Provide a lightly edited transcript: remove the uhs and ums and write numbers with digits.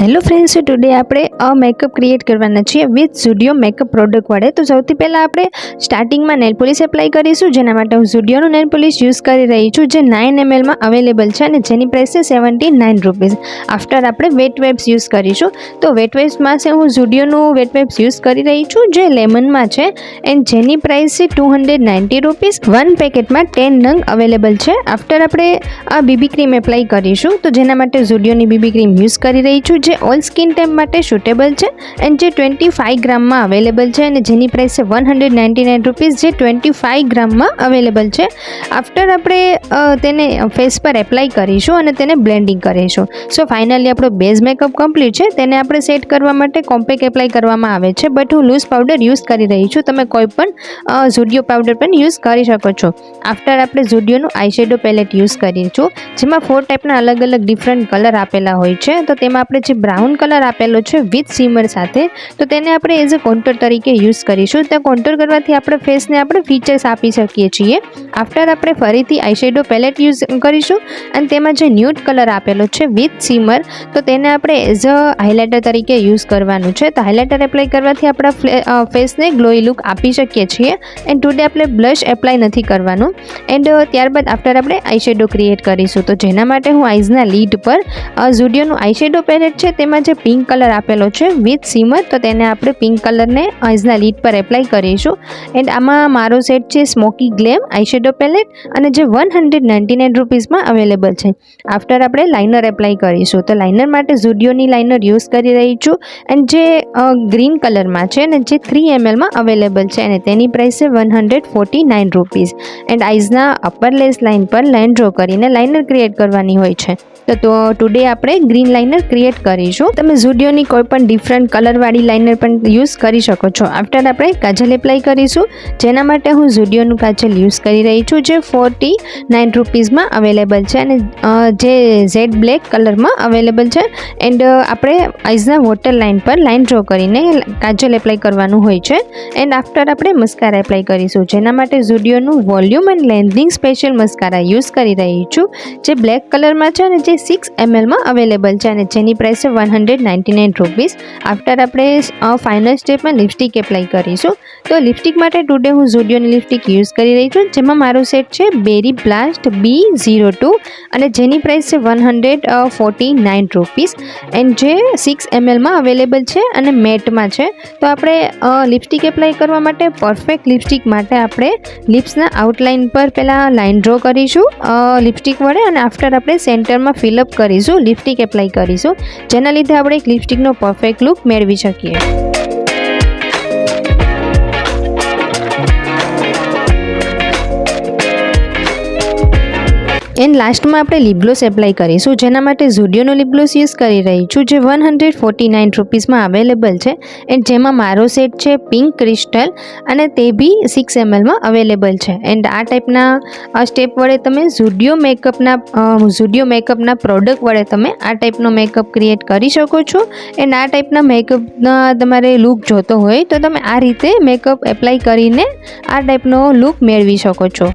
Hello friends, today આપણે makeup create કરવાના છીએ વિથ ઝુડિયો મેકઅપ પ્રોડક્ટ વડે। તો સૌથી પહેલાં આપણે સ્ટાર્ટિંગમાં નેલ પોલિશ એપ્લાય કરીશું, જેના માટે હું ઝુડિયોનું નેલ પોલિશ યુઝ કરી રહી છું, જે 9 ml માં અવેલેબલ છે અને જેની પ્રાઇસ છે 79 રૂપીઝ। આફ્ટર આપણે વેટ વેબ્સ યુઝ કરીશું। તો વેટ વેબ્સમાં છે હું ઝુડિયોનું વેટ વેબ્સ યુઝ કરી રહી છું, જે લેમનમાં છે એન્ડ જેની પ્રાઇસ છે 290 રૂપીઝ। વન પેકેટમાં 10 નંગ અવેલેબલ છે। આફ્ટર આપણે આ બીબી ક્રીમ એપ્લાય કરીશું, તો જેના માટે ઝુડિયોની બીબી ક્રીમ યુઝ કરી રહી છું, જે ઓલ સ્કિન ટાઈપ માટે સુટેબલ છે એન્ડ જે 25 ગ્રામમાં અવેલેબલ છે અને જેની પ્રાઇસ છે 199 રૂપીઝ, જે 25 ગ્રામમાં અવેલેબલ છે। આફ્ટર આપણે તેને ફેસ પર એપ્લાય કરીશું અને તેને બ્લેન્ડિંગ કરીશું। સો ફાઇનલી આપણો બેઝ મેકઅપ કમ્પ્લીટ છે। તેને આપણે સેટ કરવા માટે કોમ્પેક્ટ એપ્લાય કરવામાં આવે છે, બટ હું લૂઝ પાવડર યુઝ કરી રહી છું। તમે કોઈ પણ ઝુડિયો પાવડર પણ યુઝ કરી શકો છો। આફ્ટર આપણે ઝુડિયોનું આઈશેડો પેલેટ યુઝ કરીશું, જેમાં 4 ટાઈપના અલગ અલગ ડિફરન્ટ કલર આપેલા હોય છે। તો તેમાં આપણે જે બ્રાઉન કલર આપેલો છે વિથ સીમર સાથે, તો તેને આપણે એઝ અ કોન્ટોર તરીકે યુઝ કરીશું। ત્યાં કોન્ટોર કરવાથી આપણે ફેસને આપણે ફીચર્સ આપી શકીએ છીએ। આફ્ટર આપણે ફરીથી આઈશેડો પેલેટ યુઝ કરીશું અને તેમાં જે ન્યૂડ કલર આપેલો છે વિથ સીમર, તો તેને આપણે એઝ અ હાઇલાઇટર તરીકે યુઝ કરવાનું છે। તો હાઇલાઇટર એપ્લાય કરવાથી આપણા ફેસને ગ્લોઈ લુક આપી શકીએ છીએ। એન્ડ ટુડે આપણે બ્લશ એપ્લાય નથી કરવાનું। એન્ડ ત્યારબાદ આફ્ટર આપણે આઈશેડો ક્રિએટ કરીશું। તો જેના માટે હું આઈઝના લીડ પર ઝુડિયોનું આઈશેડો પેલેટ છે તેમાં જે પિંક કલર આપેલો છે વિથ સીમર, તો તેને આપણે પિંક કલરને આઈઝના લીડ પર એપ્લાય કરીશું। એન્ડ આમાં મારો સેટ છે સ્મોકી ગ્લેમ આઈશેડો પેલેટ અને જે 199 રૂપીઝમાં અવેલેબલ છે। આફ્ટર આપણે લાઇનર એપ્લાય કરીશું। તો લાઇનર માટે ઝુડિયોની લાઇનર યુઝ કરી રહી છું એન્ડ જે ગ્રીન કલરમાં છે અને જે 3 ml માં અવેલેબલ છે અને તેની પ્રાઇસ છે 149 રૂપીઝ। એન્ડ આઈઝના અપર લેસ લાઇન પર લાઇન ડ્રો કરીને લાઇનર ક્રિએટ કરવાની હોય છે। તો ટુડે આપણે ગ્રીન લાઇનર ક્રિએટ કરીશું। તમે ઝુડિયોની કોઈ પણ ડિફરન્ટ કલરવાળી લાઇનર પણ યુઝ કરી શકો છો। આફ્ટર આપણે કાજલ એપ્લાય કરીશું, જેના માટે હું ઝુડિયોનું કાજલ યુઝ કરી રહી છું, જે 49 રૂપીઝમાં અવેલેબલ છે અને જે ઝેડ બ્લેક કલરમાં અવેલેબલ છે। એન્ડ આપણે આઈઝના વોટર લાઇન પર લાઇન ડ્રો કરીને કાજલ એપ્લાય કરવાનું હોય છે। એન્ડ આફ્ટર આપણે મસ્કારા એપ્લાય કરીશું, જેના માટે ઝુડિયોનું volume and lengthening special mascara use કરી રહી છું, જે બ્લેક કલરમાં છે અને જે 6 ml માં અવેલેબલ છે અને જેની પ્રાઇસ છે 199 રૂપીઝ। આફ્ટર આપણે ફાઇનલ સ્ટેપમાં લિપસ્ટિક એપ્લાય કરીશું। તો લિપસ્ટિક માટે ટુડે હું ઝુડિયોની લિપસ્ટિક યુઝ કરી રહી છું, જેમાં મારો સેટ છે બેરી બ્લાસ્ટ B02 અને જેની પ્રાઇસ છે 149 રૂપીઝ એન્ડ જે 6 ml માં અવેલેબલ છે અને મેટમાં છે। તો આપણે લિપસ્ટિક એપ્લાય કરવા માટે પરફેક્ટ લિપસ્ટિક માટે આપણે લિપ્સના આઉટલાઇન પર પહેલાં લાઇન ડ્રો કરીશું લિપસ્ટિક વડે અને આફ્ટર આપણે સેન્ટરમાં ફિલઅપ કરીશું, લિપસ્ટિક એપ્લાય કરીશું, જેના લીધે આપણે એક લિપસ્ટિકનો પરફેક્ટ લુક મેળવી શકીએ। એન્ડ લાસ્ટમાં આપણે લિપ ગ્લોસ એપ્લાય કરીશું, જેના માટે ઝુડિયોનો લિપ ગ્લોસ યુઝ કરી રહી છું, જે 149 રૂપીઝમાં અવેલેબલ છે એન્ડ જેમાં મારો સેટ છે પિંક ક્રિસ્ટલ અને તે બી 6 ml માં અવેલેબલ છે। એન્ડ આ ટાઈપના સ્ટેપ વડે તમે ઝુડિયો મેકઅપના પ્રોડક્ટ વડે તમે આ ટાઈપનો મેકઅપ ક્રિએટ કરી શકો છો। એન્ડ આ ટાઈપના મેકઅપના તમારે લુક જોતો હોય તો તમે આ રીતે મેકઅપ એપ્લાય કરીને આ ટાઈપનો લુક મેળવી શકો છો।